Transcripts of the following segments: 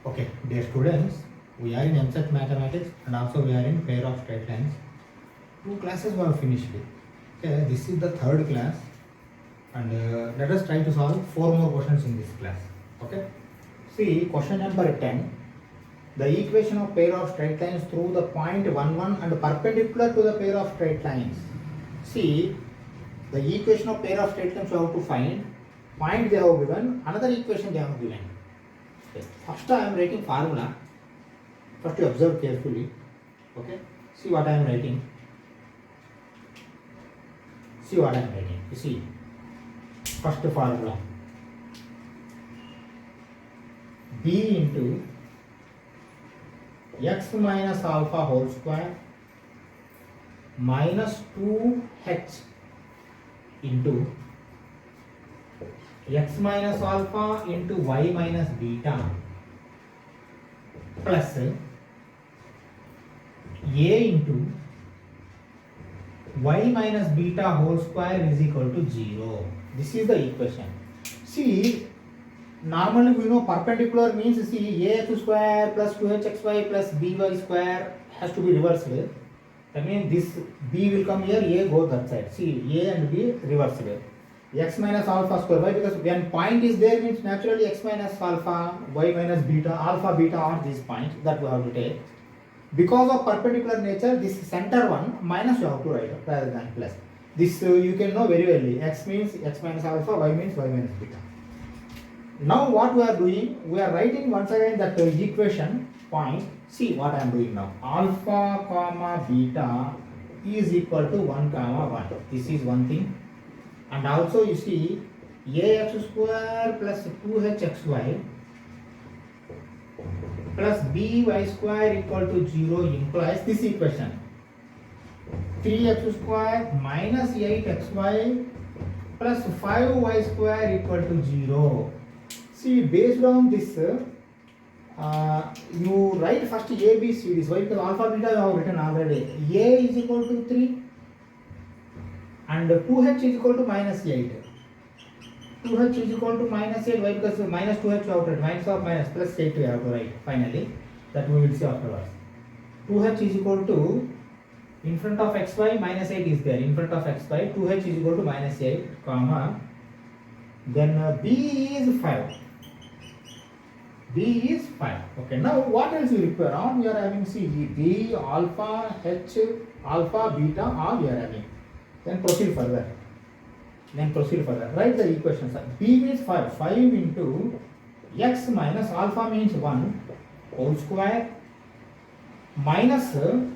Okay, dear students, we are in Eamcet mathematics and also we are in pair of straight lines. Two classes we have finished. Okay, this is the third class and let us try to solve four more questions in this class. Okay, see question number 10. The equation of pair of straight lines through the point 1, 1 and perpendicular to the pair of straight lines. See, the equation of pair of straight lines you have to find. Point they have given, another equation they have given. Okay. First I am writing formula. First you observe carefully. Okay. See what I am writing. See what I am writing. You see. First formula. B into x minus alpha whole square minus 2h into x minus alpha into y minus beta plus a into y minus beta whole square is equal to 0. This is the equation. See, normally we know perpendicular means, see, ax square plus 2hxy plus by square has to be reversed. That means this b will come here, a go that side. See, a and b reversed. X minus alpha square. Why? Because when point is there means naturally x minus alpha, y minus beta, alpha, beta are these points that we have to take. Because of perpendicular nature, this center one minus you have to write rather than plus. This you can know very well. X means x minus alpha, y means y minus beta. Now what we are doing? We are writing once again that equation point. See what I am doing now. Alpha comma beta is equal to 1 comma 1. This is one thing. And also you see ax square plus 2hxy plus by square equal to 0 implies this equation. 3x square minus 8xy plus 5y square equal to 0. See, based on this, you write first a, b, c. This why? Because alpha beta you have written already. A is equal to 3. And 2h is equal to minus 8. 2h is equal to minus 8. Why? Because minus 2h you have to write. Minus or minus plus 8 we have to write finally. That we will see afterwards. 2h is equal to, in front of xy minus 8 is there. In front of xy 2h is equal to minus 8 comma. Then b is 5. B is 5. Okay. Now what else you require? On we are having C, B, alpha, H, alpha, beta, all we are having. Then proceed further. Write the equations. B means 5. 5 into x minus alpha means 1 whole square minus 2h.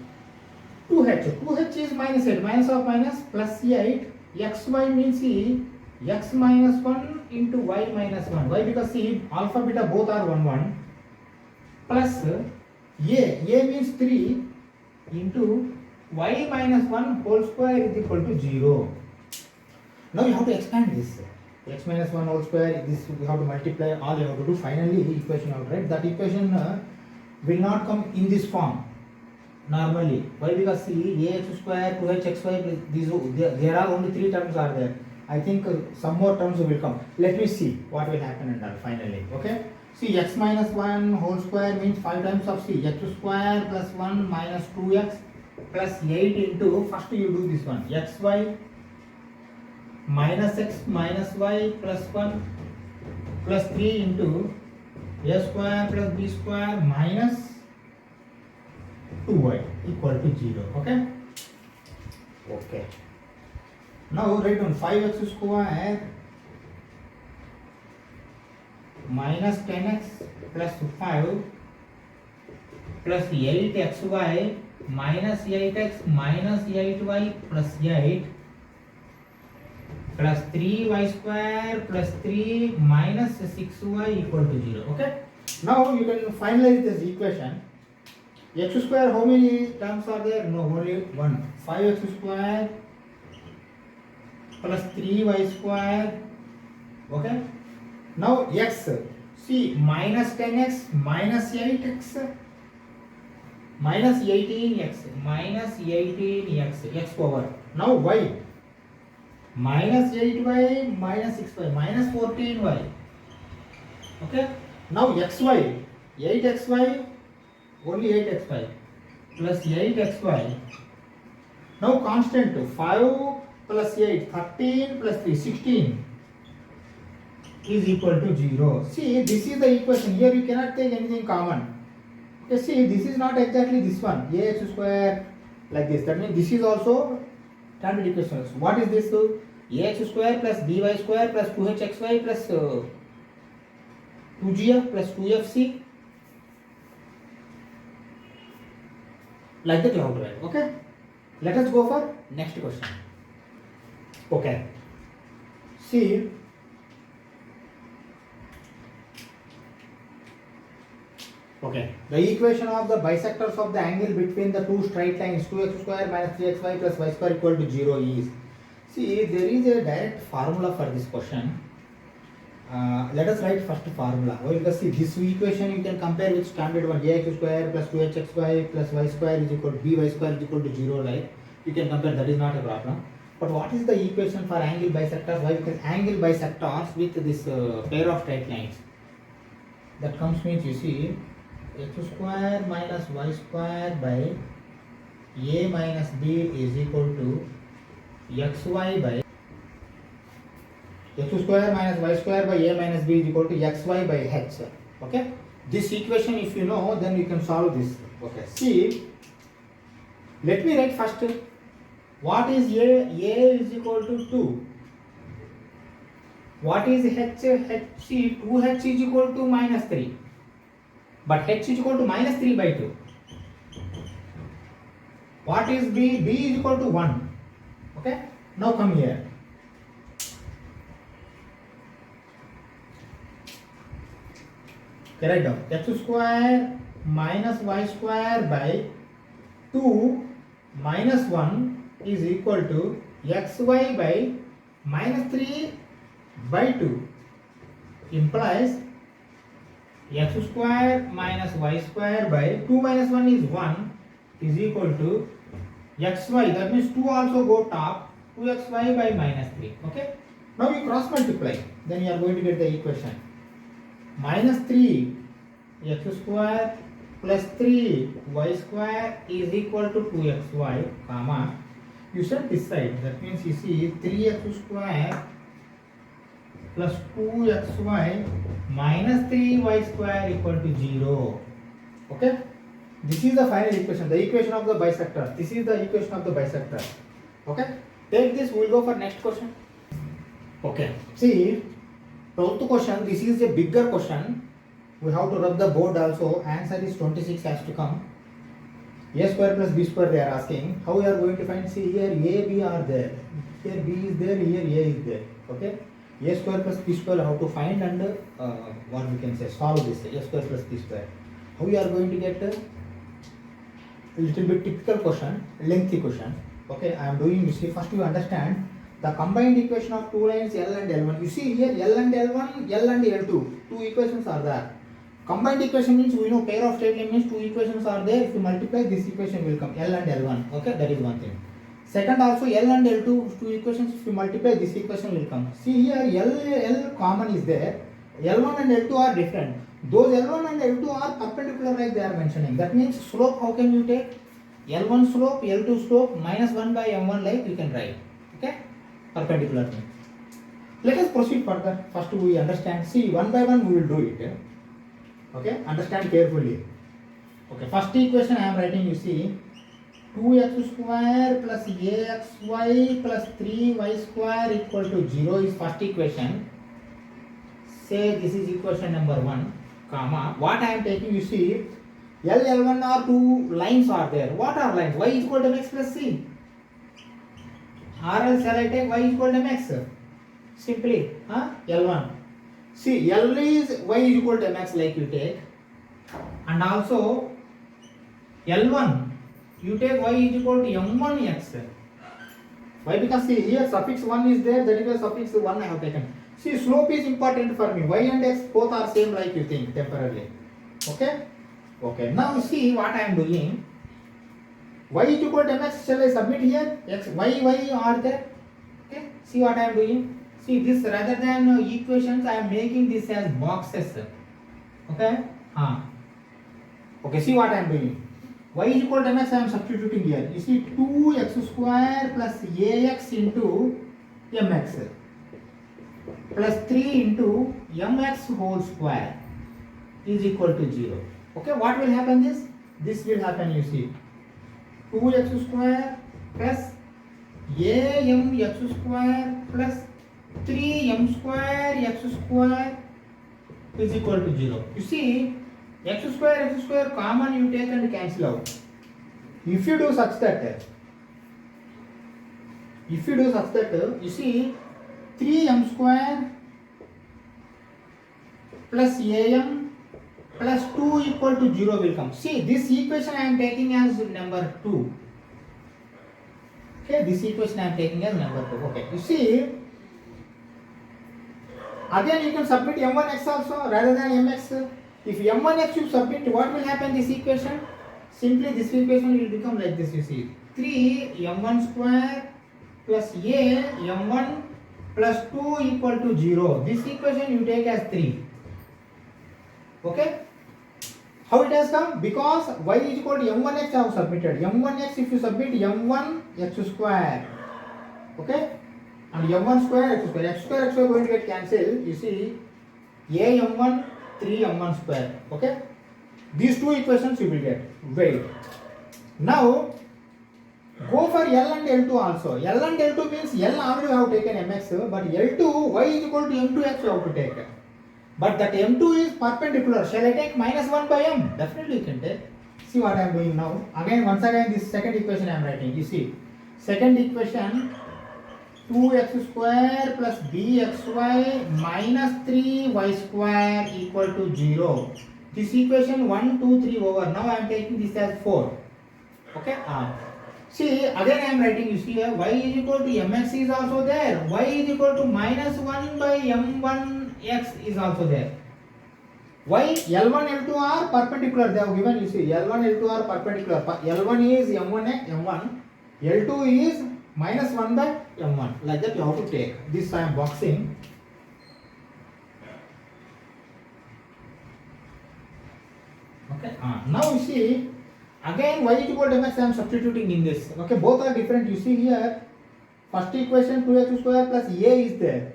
2h is minus 8. Minus of minus plus 8. xy means C. X minus 1 into y minus 1. Why? Because see, alpha beta both are 1 1 plus a means 3 into y minus 1 whole square is equal to 0. Now you have to expand this. X minus 1 whole square, this we have to multiply, all you have to do. Finally, equation you have to write. That equation will not come in this form normally. Why? Because see, ax square, 2hxy, these, there are only 3 terms are there. I think some more terms will come. Let me see what will happen and all finally. Okay. See, x minus 1 whole square means 5 times of c. X square plus 1 minus 2x plus 8 into, first you do this one. xy minus x minus y plus 1 plus 3 into a square plus b square minus 2y equal to 0. Okay. Okay. Now write down 5x square minus 10x plus 5 plus 8xy minus 8x minus 8y plus 8 plus 3y square plus 3 minus 6y equal to 0. Okay. Now you can finalize this equation. X square, how many terms are there? No, only one. 5x square plus 3y square. Okay. Now x, see, minus 10x minus 8x minus 18x minus 18x x power. Now y minus 8y minus 6y minus 14y. Okay. Now xy 8xy, only 8xy plus 8xy. Now constant 5 plus 8, 13 plus 3, 16 is equal to 0. See, this is the equation. Here you cannot take anything common. Okay, see, this is not exactly this one. Ax square like this. That means this is also standard equations. What is this? Ax square plus by square plus 2hxy plus 2gf plus 2fc. Like that you have to write. Okay. Let us go for next question. Okay. See. Okay. The equation of the bisectors of the angle between the two straight lines 2x square minus 3xy plus y square equal to 0 is. See, there is a direct formula for this question. Let us write first formula. Well, because see, this equation you can compare with standard one. Ax square plus 2hxy plus y square is equal to by square is equal to 0. Right? You can compare. That is not a problem. But what is the equation for angle bisectors? Why? Because angle bisectors with this pair of straight lines. That comes means you see x square minus y square by a minus b is equal to xy by x square minus y square by a minus b is equal to xy by h. Okay. This equation if you know, then you can solve this. Okay. See, let me write first. What is a? A is equal to 2. What is h? See, 2h is equal to minus 3. But h is equal to minus 3 by 2. What is b? B is equal to 1. Okay. Now come here. Okay, write down. X square minus y square by 2 minus 1 is equal to xy by minus 3 by 2 implies x square minus y square by 2 minus 1 is 1 is equal to xy. That means 2 also go top, 2xy by minus 3. Okay. Now you cross multiply. Then you are going to get the equation. Minus 3 x square plus 3 y square is equal to 2xy, comma. You set this side. That means you see 3x square plus 2xy minus 3y square equal to 0. Okay. This is the final equation. The equation of the bisector. This is the equation of the bisector. Okay. Take this. We will go for next question. Okay. See. 12th question, this is a bigger question. We have to rub the board also. Answer is 26 has to come. A square plus b square they are asking. How we are going to find? See here a, b are there. Here b is there, here a is there. Okay. A square plus b square how to find and what we can say solve this. A square plus b square. How we are going to get a little bit typical question, lengthy question. Okay. I am doing, you see, first you understand the combined equation of two lines L and L1. You see here L and L1, L and L2. Two equations are there. Combined equation means we know pair of straight line means two equations are there. If you multiply, this equation will come L and L1. Okay, that is one thing. Second also L and L2, two equations. If you multiply, this equation will come. See here L common is there. L1 and L2 are different. Those L1 and L2 are perpendicular like they are mentioning. That means slope how can you take? L1 slope, L2 slope minus 1 by M1 like you can write. Okay. Perpendicular thing. Let us proceed further. First we understand. See, one by one we will do it. Okay, understand carefully. Okay, first equation I am writing. You see, 2x square plus axy plus 3y square equal to 0 is first equation. Say this is equation number 1, comma. What I am taking? You see, L1 are two lines are there. What are lines? Y is equal to x plus c. Or else shall I take y is equal to mx? Simply, L1. See, L is y is equal to mx like you take. And also, L1, you take y is equal to m1x. Why? Because see, here suffix 1 is there, that is why suffix 1 I have taken. See, slope is important for me. Y and x both are same like you think temporarily. Okay? Okay. Now see what I am doing. Y is equal to mx, shall I submit here? X, y are there. Okay, see what I am doing. See this rather than equations, I am making this as boxes. Okay, Okay, see what I am doing. Y is equal to mx, I am substituting here. You see 2x square plus ax into mx plus 3 into mx whole square is equal to 0. Okay, what will happen this will happen, you see. 2x square plus amx square plus 3m square x square is equal to 0. You see, x square common you take and cancel out. If you do such that, you see 3m square plus am plus 2 equal to 0 will come. See, this equation I am taking as number 2. Okay, this equation I am taking as number 2. Okay, you see, again you can submit m1x also rather than mx. If m1x you submit, what will happen this equation? Simply this equation will become like this, you see. 3m1 square plus m1 plus 2 equal to 0. This equation you take as 3. Okay? How it has come? Because y is equal to m1x I have submitted. m1x if you submit m1 x square. Okay? And m1 square x square going to get cancelled. You see, m1 3m1 square. Okay? These two equations you will get. Wait. Now, go for L and L2 also. L and L2 means L already have taken mx, but L2 y is equal to m2x you have to take. But that m2 is perpendicular. Shall I take minus 1 by m? Definitely you can take. See what I am doing now. Once again this second equation I am writing. You see, second equation 2x square plus bxy minus 3y square equal to 0. This equation 1, 2, 3 over. Now I am taking this as 4. Okay? See, again I am writing, you see here, y is equal to mx is also there. Y is equal to minus 1 by m1x is also there. Y, L1, L2 are perpendicular. They have given, you see, L1, L2 are perpendicular. L1 is m1x, m1. L2 is minus 1 by m1. Like that you have to take. This I am boxing. Okay. Now you see, again y is equal to mx I am substituting in this. Okay, both are different. You see here, first equation 2x square plus a is there,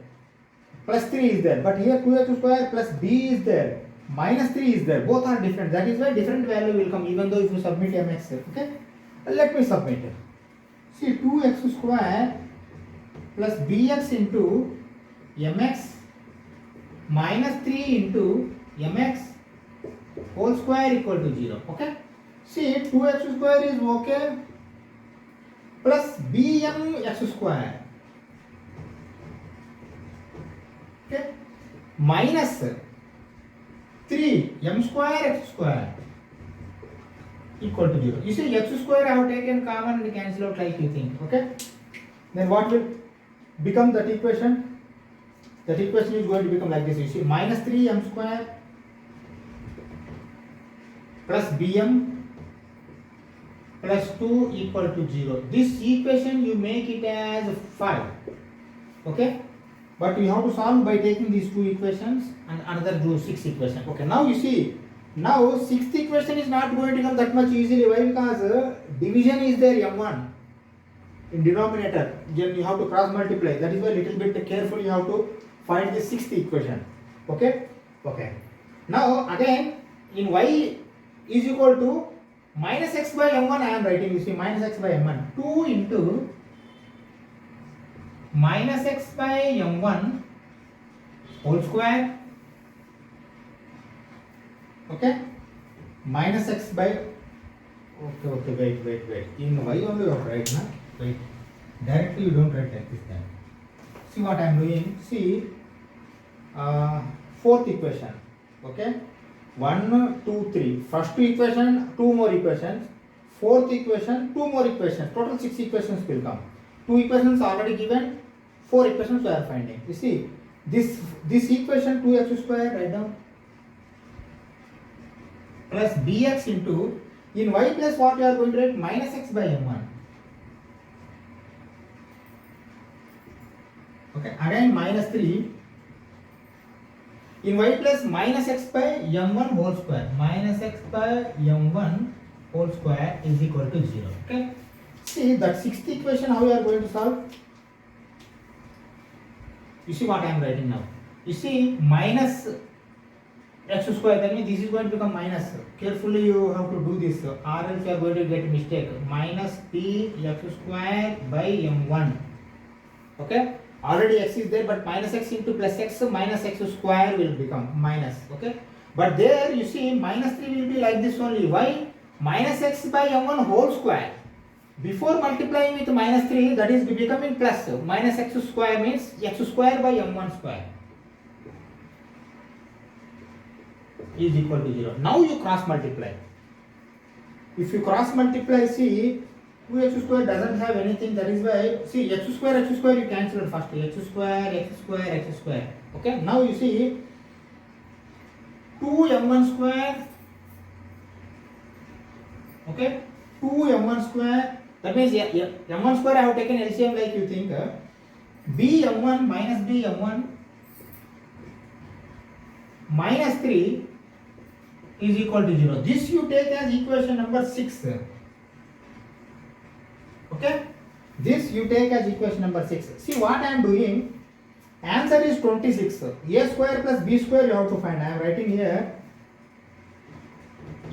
plus 3 is there. But here 2x square plus b is there, minus 3 is there. Both are different. That is why different value will come even though if you submit mx. Okay, let me submit it. See, 2x square plus bx into mx minus 3 into mx whole square equal to 0. Okay. See, 2x square is okay plus bmx square. Okay. Minus 3 m square x square equal to 0. You see, x square I have taken common and cancel out like you think. Okay. Then what will become that equation? That equation is going to become like this. You see, minus 3 m square plus bm plus 2 equal to 0. This equation you make it as 5. Okay. But you have to solve by taking these two equations and another do 6 equation. Okay. Now you see, now 6th equation is not going to come that much easily. Why? Because division is there m1 in denominator. Then you have to cross multiply. That is why little bit carefully you have to find the 6th equation. Okay. Okay. Now again in y is equal to minus x by m1 I am writing. You see, minus x by m1. 2 into minus x by m1 whole square. Okay. Minus x by. Okay. Wait. In y only you have to write, na? Wait. Directly you don't write like this time. See what I am doing. See, 4th equation. Okay. 1, 2, 3. First equation, 2 more equations. 4th equation, 2 more equations. Total 6 equations will come. 2 equations already given. 4 equations we are finding. You see, this equation 2x square write down plus bx into, in y place what we are going to write? Minus x by m1. Okay, again minus 3 In y place minus x by m1 whole square. Minus x by m1 whole square is equal to 0. Okay. See that sixth equation how we are going to solve? You see what I am writing now. You see minus x square, that means this is going to become minus. Carefully you have to do this or else you are going to get mistake. Minus p x square by m1. Okay. Already x is there, but minus x into plus x minus x square will become minus. Okay. But there you see minus 3 will be like this only. Why? Minus x by m1 whole square. Before multiplying with minus 3, that is becoming plus. Minus x square means x square by m1 square is equal to 0. Now you cross multiply. If you cross multiply, see 2x square doesn't have anything, that is why, see x square you cancel it first. X square. Okay, now you see 2m1 square. Okay, 2m1 square. That means m1 square I have taken LCM like you think. bm1 minus bm1 minus 3 is equal to 0. This you take as equation number 6. Okay, this you take as equation number 6. See what I am doing. Answer is 26. A square plus b square you have to find. I am writing here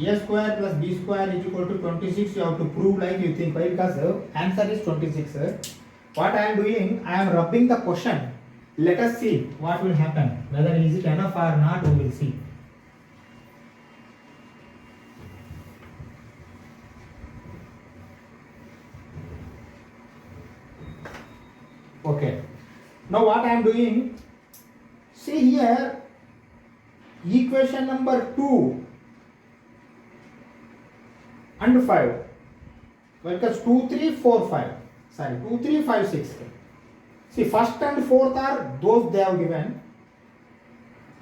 a square plus b square is equal to 26. You have to prove like you think. Why? Because answer is 26. What I am doing, I am rubbing the question. Let us see what will happen. Whether is it enough or not, we will see. Okay. Now what I am doing, see here, equation number 2 and 5. Because 2, 3, 4, 5. Sorry, 2, 3, 5, 6. See, first and fourth are those they have given.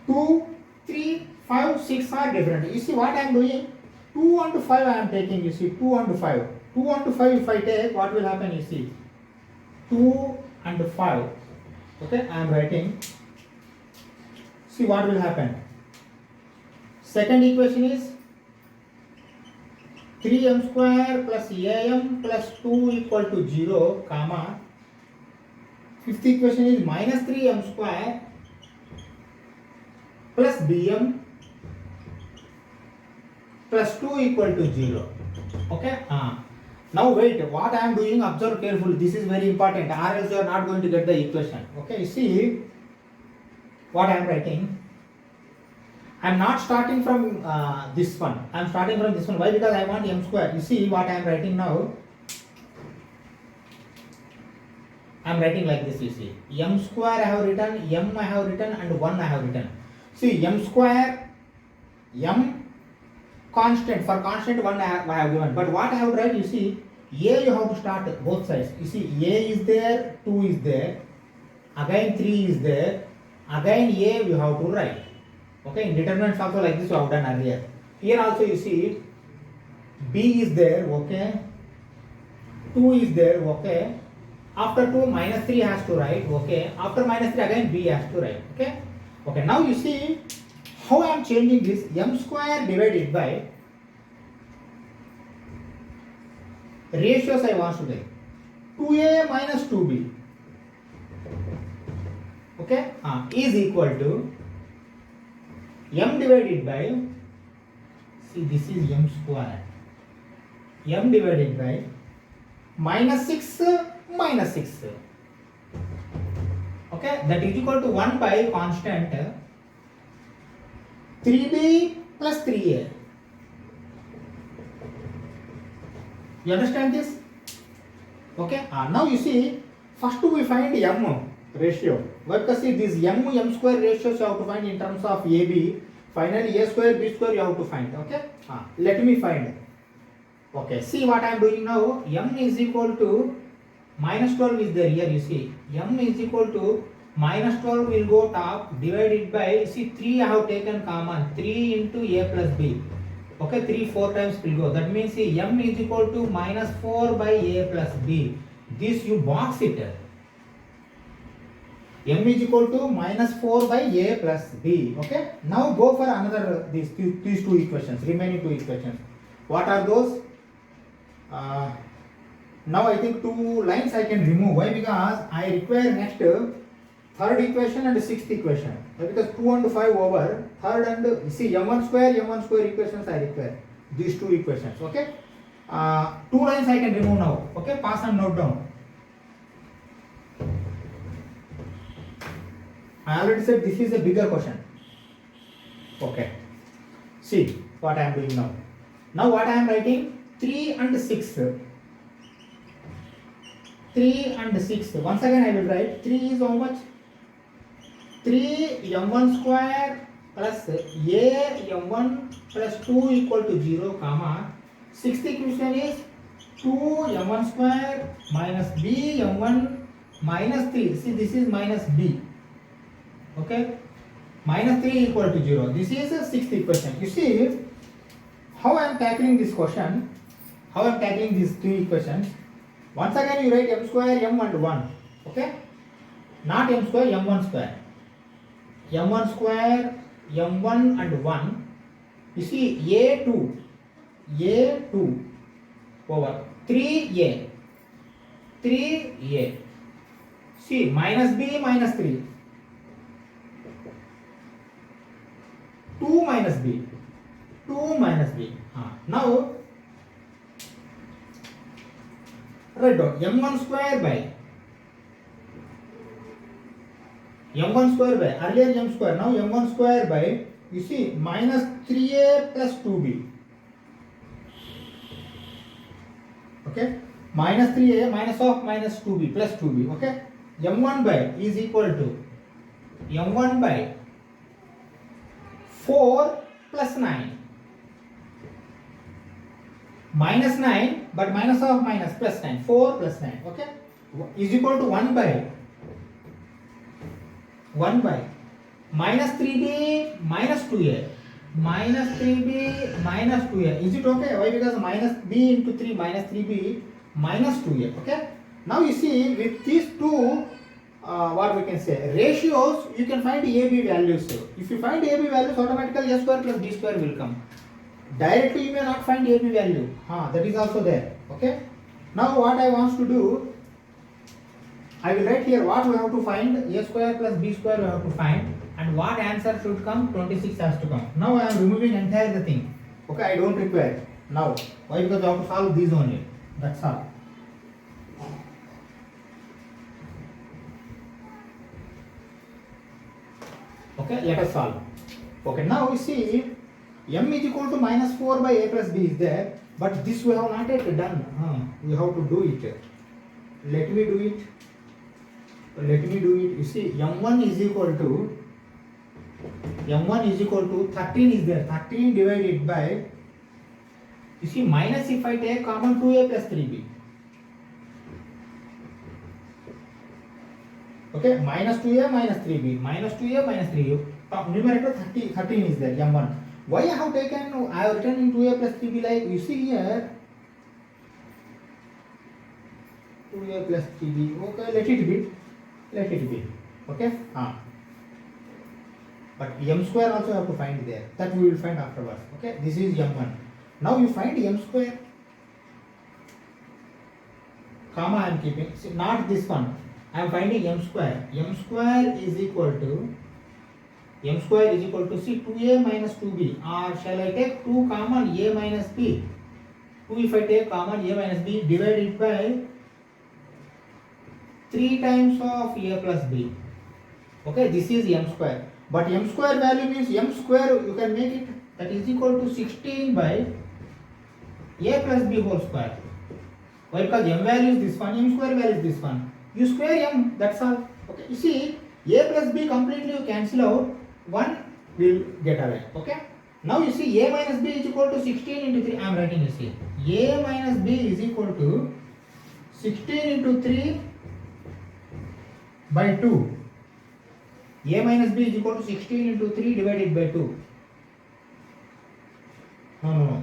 2, 3, 5, 6 are different. You see what I am doing? 2 and 5 I am taking. You see, 2 and 5. 2 and 5 if I take, what will happen? You see, 2 and 5. Okay, I am writing. See what will happen. Second equation is 3m square plus am plus 2 equal to 0, comma. Fifth equation is minus 3m square plus bm plus 2 equal to 0. Okay. Now wait, what I am doing, observe carefully. This is very important, or else you are not going to get the equation. Okay, see what I am writing. I am not starting from this one. I am starting from this one. Why? Because I want m square. You see what I am writing now. I am writing like this. You see, m square I have written, m I have written, and 1 I have written. See, m square, m constant, for constant 1 I have given. But what I have written, you see, a you have to start both sides. You see, a is there, 2 is there, again 3 is there, again a you have to write. Okay, in determinants also like this you have done earlier. Here also you see, b is there, okay, 2 is there, okay. After 2, minus 3 has to write, okay. After minus 3, again b has to write, okay. Okay, now you see how I am changing this. M square divided by ratios I want to take. 2a minus 2b, okay, is equal to m divided by, see this is m square, m divided by minus 6 minus 6, okay, that is equal to 1 by constant 3b plus 3a. You understand this? Okay. Now you see, first we find m ratio. Why? Because see this m square ratios you have to find in terms of ab. Finally a square b square you have to find. Okay. Let me find. Okay. See what I am doing now. M is equal to minus 12 is there here. You see, m is equal to minus 12 will go top, divided by, see 3 I have taken common, 3 into a plus b. Okay, 3 4 times will go. That means see m is equal to minus 4 by a plus b. This you box it. m is equal to minus 4 by a plus b. Okay. Now go for another these two equations, remaining two equations. What are those? Now I think two lines I can remove. Why? Because I require next third equation and sixth equation. Why? Because 2 and 5 over third and see m1 square equations I require. These two equations. Okay. Two lines I can remove now. Okay. Pass and note down. I already said this is a bigger question. Okay. See what I am doing now. Now what I am writing? 3 and 6. 3 and 6. Once again I will write 3 is how much? 3 m1 square plus a m1 plus 2 equal to 0, comma. Sixth equation is 2 m1 square minus b m1 minus 3. See, this is minus b. Okay, minus 3 equal to 0. This is a sixth equation. You see how I am tackling this question, how I am tackling these two equations. Once again you write m square m and 1. Okay, not m square m1 square. m1 square m1 and 1. You see a2 over 3a. See, minus b minus 3. 2 minus b. Now write down m1 square by earlier m square, now m1 square by, you see, minus 3a plus 2b. Okay, minus 3a minus of minus 2b plus 2b. Okay, m1 by is equal to m1 by 4 plus 9 minus 9, but minus of minus plus 9, 4 plus 9. Okay, is equal to 1 by minus 3b minus 2a, minus 3b minus 2a. Is it okay? Why? Because minus b into 3 minus 3b minus 2a. Okay, now you see with these two what we can say ratios, you can find AB values. If you find AB values, automatically a square plus b square will come. Directly you may not find AB value. That is also there. Okay, now what I want to do, I will write here what we have to find. A square plus b square we have to find, and what answer should come? 26 has to come. Now I am removing entire the thing. Okay, I don't require now. Why? Because I have to solve these only. That's all. Okay, let us solve. Okay, now you see m is equal to minus 4 by a plus b is there, but this we have not yet done. We have to do it. Let me do it. You see, m1 is equal to 13 is there. 13 divided by, you see, minus if I take common 2a plus 3b. Okay, minus 2a minus 3b, minus 2a minus 3b. Numerator 13 is there, m1. Why I have written in 2a plus 3b, like you see here, 2a plus 3b. Okay, let it be. Okay, but m square also have to find there. That we will find afterwards. Okay, this is m1. Now you find m square, comma I am keeping. See, not this one. I am finding m square. M square is equal to see 2a minus 2b, or shall I take 2 common a minus b? 2 if I take common a minus b, divided by 3 times of a plus b. Okay, this is m square. But m square value means m square you can make it, that is equal to 16 by a plus b whole square. Why? Because m value is this one, m square value is this one. You square m, that's all. Okay, you see a plus b completely you cancel out, 1 will get away. Okay, now you see a minus b is equal to 16 into 3. I am writing, you see, a minus b is equal to 16 into 3 by 2. A minus b is equal to 16 into 3 divided by 2. No.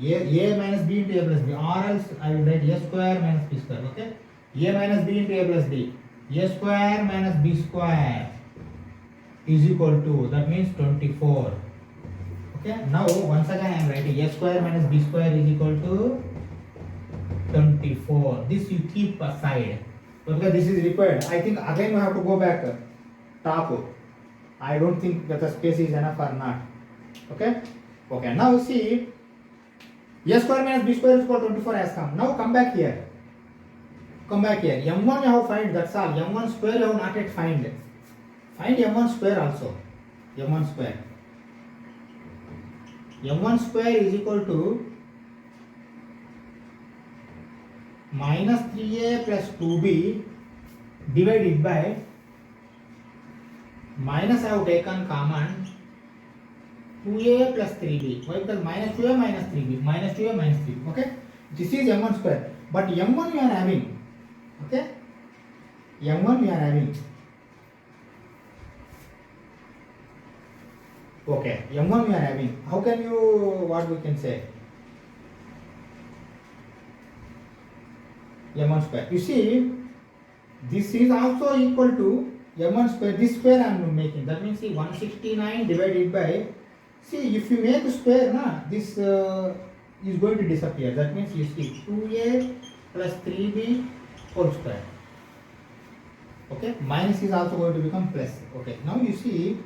A minus b into a plus b, or else I will write a square minus b square. Okay, a minus b into a plus b. a square minus b square is equal to, that means 24. Okay, now once again I am writing a square minus b square is equal to 24. This you keep aside because this is required. I think again we have to go back top. I don't think that the space is enough or not. Okay, okay, now see, a square minus b square is equal to 24 has come. Now come back here. Come back here. M1 you have find, that's all. M1 square you have not yet find. Find M1 square also. M1 square. M1 square is equal to minus 3a plus 2b divided by minus I have taken common 2a plus 3b. Why? Because minus 2a minus 3b. Minus 2a minus 3b. Okay? This is M1 square. But M1 we are having. Okay? M1 we are having. Okay, M1 we are having. How can you, what we can say? M1 square. You see, this is also equal to M1 square. This square I am making. That means see 169 divided by, see if you make a square, na, this is going to disappear. That means you see 2a plus 3b whole square. Okay, minus is also going to become plus. Okay, now you see,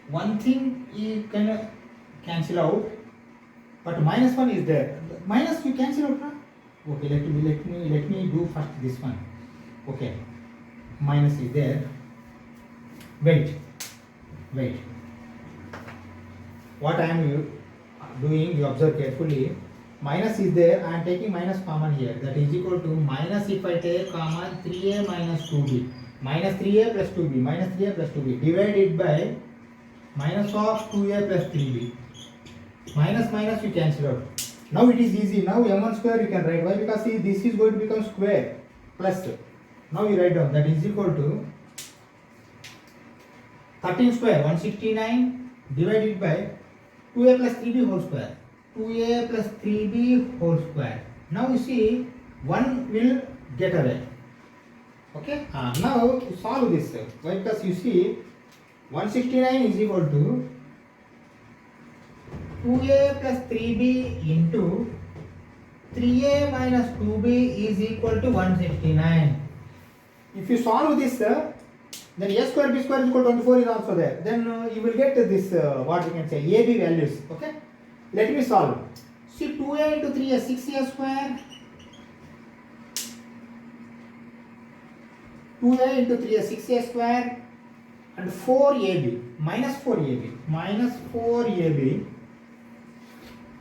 one thing you can cancel out, but minus 1 is there. Minus you cancel out, huh? Okay, let me do first this one. Okay, minus is there. Wait. What I am doing, you observe carefully. Minus is there. I am taking minus common here. That is equal to minus, if I take common, 3a minus 2b. Minus 3a plus 2b. Minus 3a plus 2b divided by minus of 2a plus 3b. Minus you cancel out. Now it is easy. Now M1 square you can write. Why? Because see, this is going to become square plus. Now you write down that is equal to 13 square 169 divided by 2a plus 3b whole square. 2a plus 3b whole square. Now you see 1 will get away. Okay. Now solve this. Why? Because you see 169 is equal to 2a plus 3b into 3a minus 2b is equal to 169. If you solve this, then a square b square is equal to 24 is also there. Then you will get this, what we can say, ab values. Okay. Let me solve. See, 2a into 3a, 6a square. 2a into 3a, 6a square. And 4ab, minus 4ab. Minus 4ab.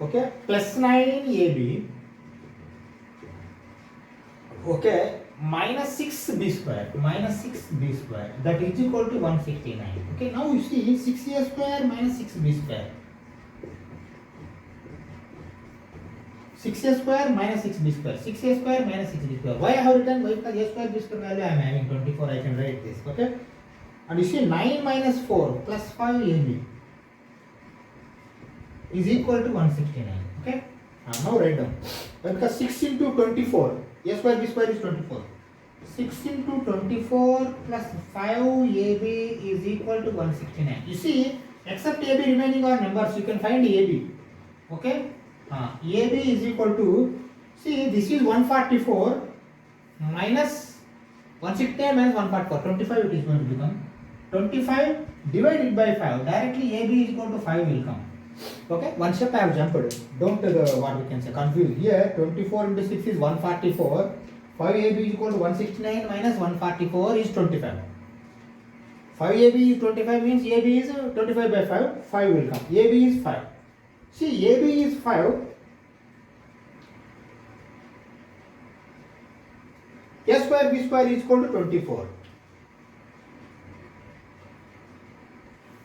Okay, plus 9ab. Okay, minus 6b square. Minus 6b square. That is equal to 169. Okay, now you see 6a square minus 6b square. 6a square minus 6b square. 6a square minus 6b square. Why I have written? Why? Because a square b square value I am having 24. I can write this. Okay. And you see 9 minus 4 plus 5ab is equal to 169. Okay. Now write down. Because 6 into 24. A square b square is 24. 6 into 24 plus 5ab is equal to 169. You see, except ab remaining are numbers, you can find ab. Okay. AB is equal to, see, this is 144 minus 169 minus 144, 25 it is going to become. 25 divided by 5, directly AB is equal to 5 will come. Okay, one step I have jumped. Don't what we can say, confuse. Here 24 into 6 is 144. 5AB is equal to 169 minus 144 is 25. 5AB is 25 means AB is 25 by 5, 5 will come. AB is 5. See, AB is 5. A square B square is equal to 24.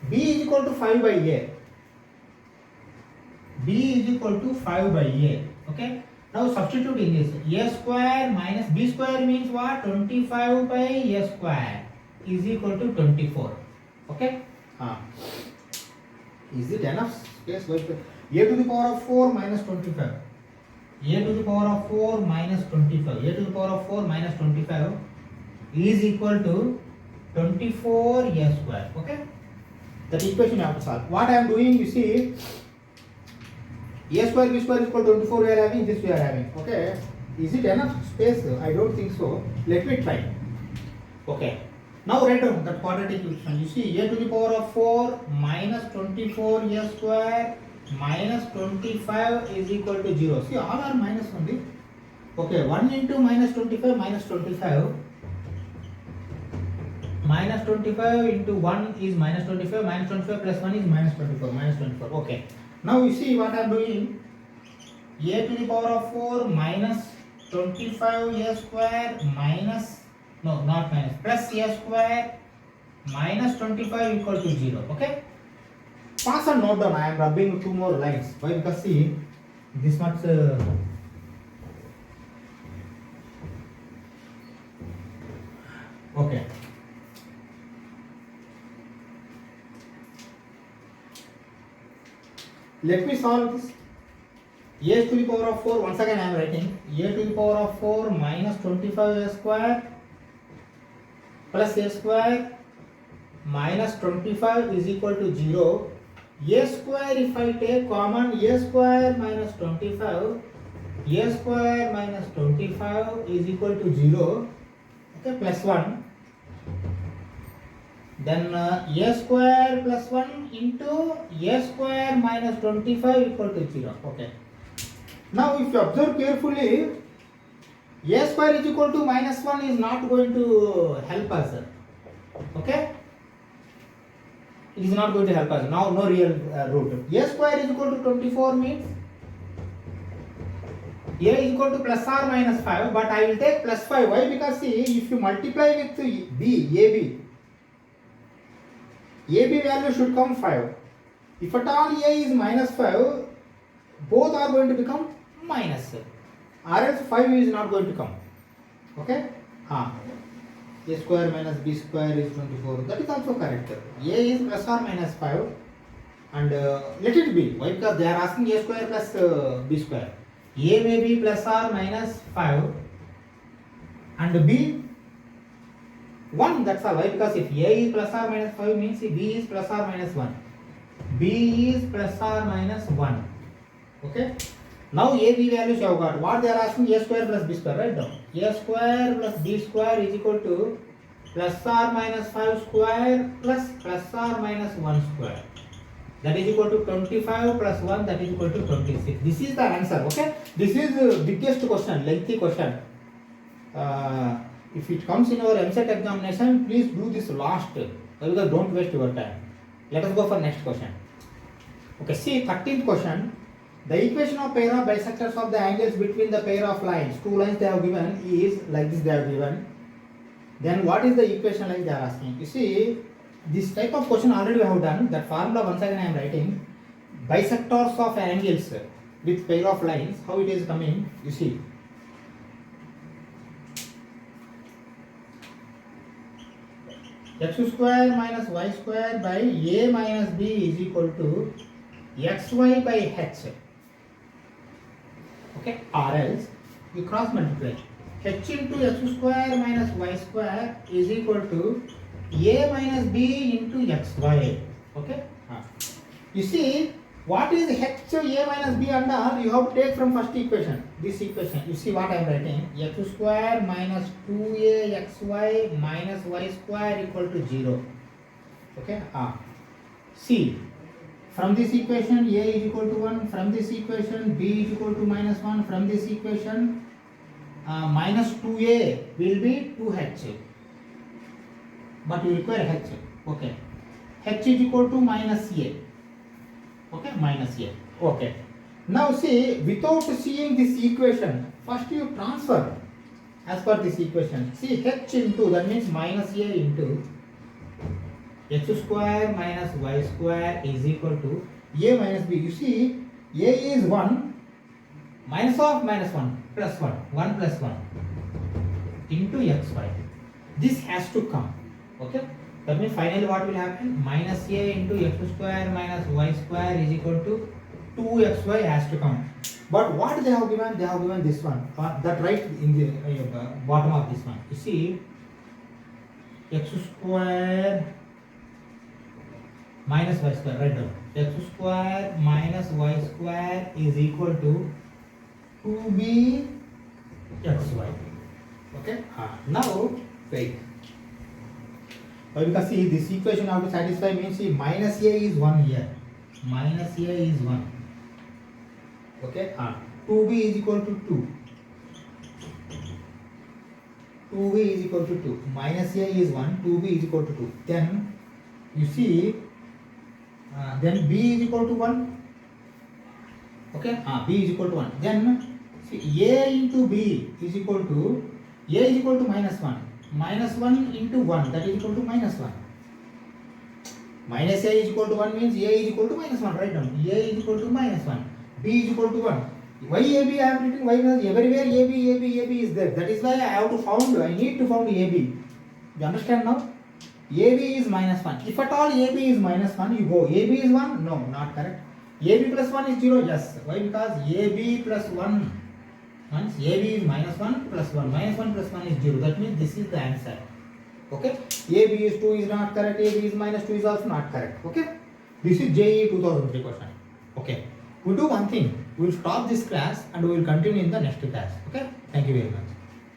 B is equal to 5 by A. B is equal to 5 by A. Okay. Now substitute in this. A square minus B square means what? 25 by A square is equal to 24. Okay. Is it enough space? A to the power of 4 minus 25. a to the power of 4 minus 25. A to the power of 4 minus 25 is equal to 24 a square. Okay? That equation you have to solve. What I am doing, you see, a square b square is equal to 24 we are having, this we are having. Okay? Is it enough space? I don't think so. Let me try. Okay. Now write down that quadratic equation. You see, a to the power of 4 minus 24 a square minus 25 is equal to 0. See, all are minus only. Okay, 1 into minus 25 minus 25. Minus 25 into 1 is minus 25. Minus 25 plus 1 is minus 24. Minus 24. Okay. Now you see what I am doing. A to the power of 4 minus 25 a square minus, no, not minus, plus a square minus 25 equal to 0. Okay. Pass and note down. I am rubbing two more lines. Why? Because see, this much. Okay. Let me solve this. A to the power of 4, once again I am writing a to the power of 4 minus 25 a square plus a square minus 25 is equal to 0. A square, if I take common, a square minus 25, a square minus 25 is equal to 0. Okay, plus 1. Then a square plus 1 into a square minus 25 equal to 0. Okay. Now if you observe carefully, a square is equal to minus 1 is not going to help us. Okay. It is not going to help us. Now no real root. A square is equal to 24 means a is equal to plus or minus 5, but I will take plus 5. Why? Because see, if you multiply with b, AB value should come 5. If at all A is minus 5, both are going to become minus. Or else 5 is not going to come. Okay? A square minus b square is 24. That is also correct. A is plus or minus 5. And let it be. Why? Because they are asking a square plus b square. A may be plus or minus 5. And b 1, that's all. Why? Because if A is plus or minus 5 means B is plus or minus 1. B is plus or minus 1. Okay. Now A, B values you have got. What they are asking, A square plus B square. Write down. A square plus B square is equal to plus or minus 5 square plus or minus 1 square. That is equal to 25 plus 1, that is equal to 26. This is the answer. Okay. This is the biggest question, lengthy question. If it comes in our Eamcet examination, please do this last, because don't waste your time. Let us go for next question. Okay, see 13th question. The equation of pair of bisectors of the angles between the pair of lines, two lines they have given, is like this they have given. Then what is the equation like they are asking? You see, this type of question already we have done. That formula once again I am writing. Bisectors of angles with pair of lines, how it is coming, you see. X square minus y square by a minus b is equal to xy by h. Okay, or else you cross multiply. H into x square minus y square is equal to a minus b into xy. Okay. You see, what is h a minus b and all, you have to take from first equation. This equation, you see what I am writing, x square minus 2a xy minus y square equal to 0. Okay. See, from this equation a is equal to 1, from this equation b is equal to minus 1, from this equation minus 2a will be 2h, but you require h. Okay. H is equal to minus a. Okay, minus a. Okay. Now see, without seeing this equation, first you transfer as per this equation. See, h into, that means minus a into x square minus y square is equal to a minus b. You see, a is 1, minus of minus 1, plus 1, 1 plus 1 into xy. This has to come. Okay. That means finally what will happen? Minus a into x square minus y square is equal to 2xy has to come. But what they have given? They have given this one. That right in the bottom of this one. You see, x square minus y square. Right down. X square minus y square is equal to 2b xy. Okay. Now wait. Because see, this equation have to satisfy means see minus a is 1 here. Minus a is 1. Okay. 2b is equal to 2. 2b is equal to 2. Minus a is 1. 2b is equal to 2. Then you see, then b is equal to 1. Okay. B is equal to 1. Then see a into b is equal to minus 1. Minus 1 into 1, that is equal to minus 1. Minus a is equal to 1 means a is equal to minus 1. Write down. A is equal to minus 1. B is equal to 1. Why AB I have written? Why? Because everywhere AB is there. That is why I need to found AB. You understand now? AB is minus 1. If at all AB is minus 1, you go. AB is 1? No, not correct. AB plus 1 is 0? Yes. Why? Because AB plus 1. Once AB is minus 1 plus 1. Minus 1 plus 1 is 0. That means this is the answer. Okay. AB is 2 is not correct. AB is minus 2 is also not correct. Okay. This is JEE 2003 question. Okay. We'll do one thing. We'll stop this class and we will continue in the next class. Okay. Thank you very much.